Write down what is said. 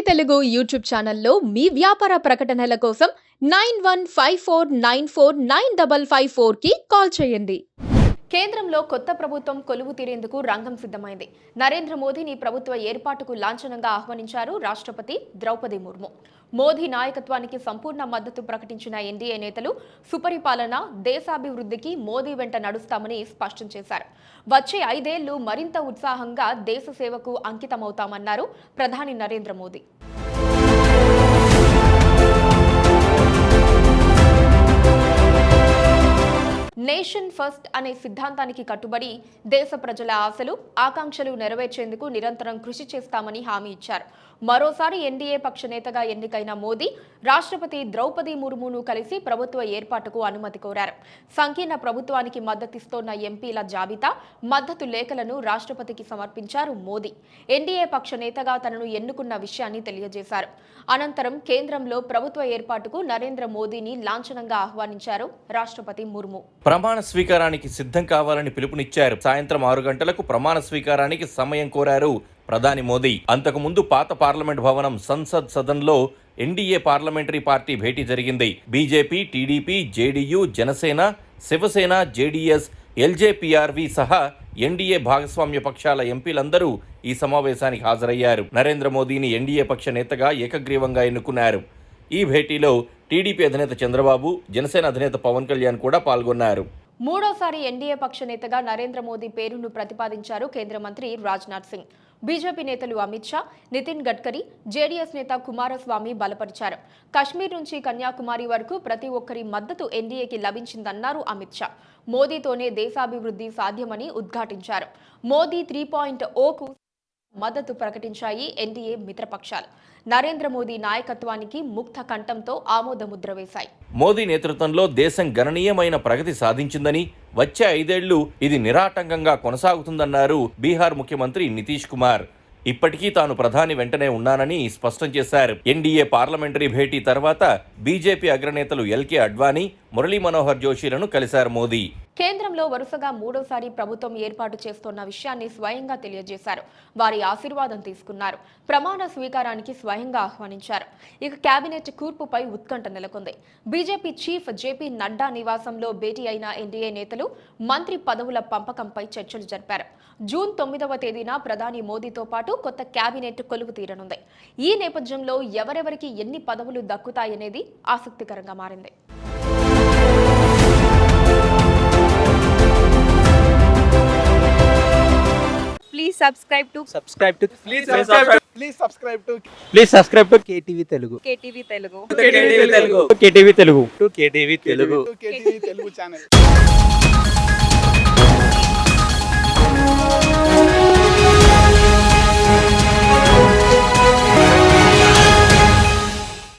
Telugu YouTube ఛానల్లో మీ వ్యాపార ప్రకటనల కోసం 9154949554 కి కాల్ చేయండి. కేంద్రంలో కొత్త ప్రభుత్వం కొలువు తీరేందుకు రంగం సిద్ధమైంది. నరేంద్ర మోదీని ప్రభుత్వ ఏర్పాటుకు లాంఛనంగా ఆహ్వానించారు రాష్ట్రపతి ద్రౌపది ముర్ము. మోదీ నాయకత్వానికి సంపూర్ణ మద్దతు ప్రకటించిన ఎన్డీఏ నేతలు సుపరిపాలన, దేశాభివృద్ధికి మోదీ వెంట నడుస్తామని స్పష్టం చేశారు. వచ్చే 5 ఏళ్లు మరింత ఉత్సాహంగా దేశ సేవకు అంకితమవుతామన్నారు ప్రధాని నరేంద్ర మోదీ. నేషన్ ఫస్ట్ అనే సిద్ధాంతానికి కట్టుబడి దేశ ప్రజల ఆశలు, ఆకాంక్షలు నెరవేర్చేందుకు నిరంతరం కృషి చేస్తామని హామీ ఇచ్చారు. మరోసారి ఎన్డీఏ పక్ష నేతగా ఎన్నికైన మోదీ రాష్ట్రపతి ద్రౌపది ముర్మును కలిసి ప్రభుత్వ ఏర్పాటుకు అనుమతి కోరారు. సంకీర్ణ ప్రభుత్వానికి మద్దతిస్తోన్న ఎంపీల జాబితా, మద్దతు లేఖలను రాష్ట్రపతికి సమర్పించారు మోదీ. ఎన్డీఏ పక్ష నేతగా తనను ఎన్నుకున్న విషయాన్ని తెలియజేశారు. అనంతరం కేంద్రంలో ప్రభుత్వ ఏర్పాటుకు నరేంద్ర మోదీని లాంఛనంగా ఆహ్వానించారు రాష్ట్రపతి ముర్ము. ప్రమాణ స్వీకారానికి సిద్ధం కావాలని పిలుపునిచ్చారు. సాయంత్రం 6 గంటలకు ప్రమాణ స్వీకారానికి సమయం కోరారు ప్రధాని మోదీ. అంతకుముందు పాత పార్లమెంట్ భవనం సంసద్ సదన్లో ఎన్డీఏ పార్లమెంటరీ పార్టీ భేటీ జరిగింది. BJP, TDP, JDU, Janasena, Shiv Sena, JDS, LJPRV సహా ఎన్డీఏ భాగస్వామ్య పక్షాల ఎంపీలందరూ ఈ సమావేశానికి హాజరయ్యారు. నరేంద్ర మోదీని ఎన్డీఏ పక్ష నేతగా ఏకగ్రీవంగా ఎన్నుకున్నారు. ఈ భేటీలో టీడీపీ అధినేత చంద్రబాబు, జనసేన అధినేత పవన్ కళ్యాణ్ కూడా పాల్గొన్నారు. మూడోసారి ఎన్డీఏ పక్ష నేతగా నరేంద్ర మోదీ పేరును ప్రతిపాదించారు కేంద్ర మంత్రి రాజ్నాథ్ సింగ్. బీజేపీ నేతలు అమిత్ షా, నితిన్ గడ్కరీ, జేడీఎస్ నేత కుమారస్వామి బలపరిచారు. కశ్మీర్ నుంచి కన్యాకుమారి వరకు ప్రతి ఒక్కరి మద్దతు ఎన్డీఏకి లభించిందన్నారు అమిత్ షా. మోదీతోనే దేశాభివృద్ధి సాధ్యమని ఉద్ఘాటించారు. మోదీ 3.0కు మద్దతు ప్రకటించాయి ఎన్డీఏ మిత్రపక్షాలు. నరేంద్ర మోదీ నాయకత్వానికి ముక్త కంఠంతో ఆమోదముద్ర వేశాయి. మోదీ నేతృత్వంలో దేశం గణనీయమైన ప్రగతి సాధించిందని, వచ్చే 5 ఏళ్లు ఇది నిరాటంకంగా కొనసాగుతుందన్నారు బీహార్ ముఖ్యమంత్రి నితీష్ కుమార్. ఇప్పటికీ తాను ప్రధాని వెంటనే ఉన్నానని స్పష్టం చేశారు. ఎన్డీఏ పార్లమెంటరీ భేటీ తర్వాత బీజేపీ అగ్రనేతలు ఎల్కే అడ్వానీ, మురళీ మనోహర్ జోషిలను కలిశారు మోదీ. కేంద్రంలో వరుసగా మూడోసారి ప్రభుత్వం ఏర్పాటు చేస్తున్న విషయాన్ని స్వయంగా తెలియజేశారు. వారి ఆశీర్వాదం తీసుకున్నారు. ప్రమాణ స్వీకారానికి స్వయంగా ఆహ్వానించారు. ఇక కేబినెట్ కూర్పుపై ఉత్కంఠ నెలకొంది. బీజేపీ చీఫ్ జేపీ నడ్డా నివాసంలో భేటీ అయిన ఎన్డీఏ నేతలు మంత్రి పదవుల పంపకంపై చర్చలు జరిపారు. జూన్ 9వ తేదీన ప్రధాని మోదీతో పాటు కొత్త కేబినెట్ కొలువు తీరనుంది. ఈ నేపథ్యంలో ఎవరెవరికి ఎన్ని పదవులు దక్కుతాయనేది ఆసక్తికరంగా మారింది. Please subscribe to KTV Telugu. KTV Telugu. KTV Telugu channel.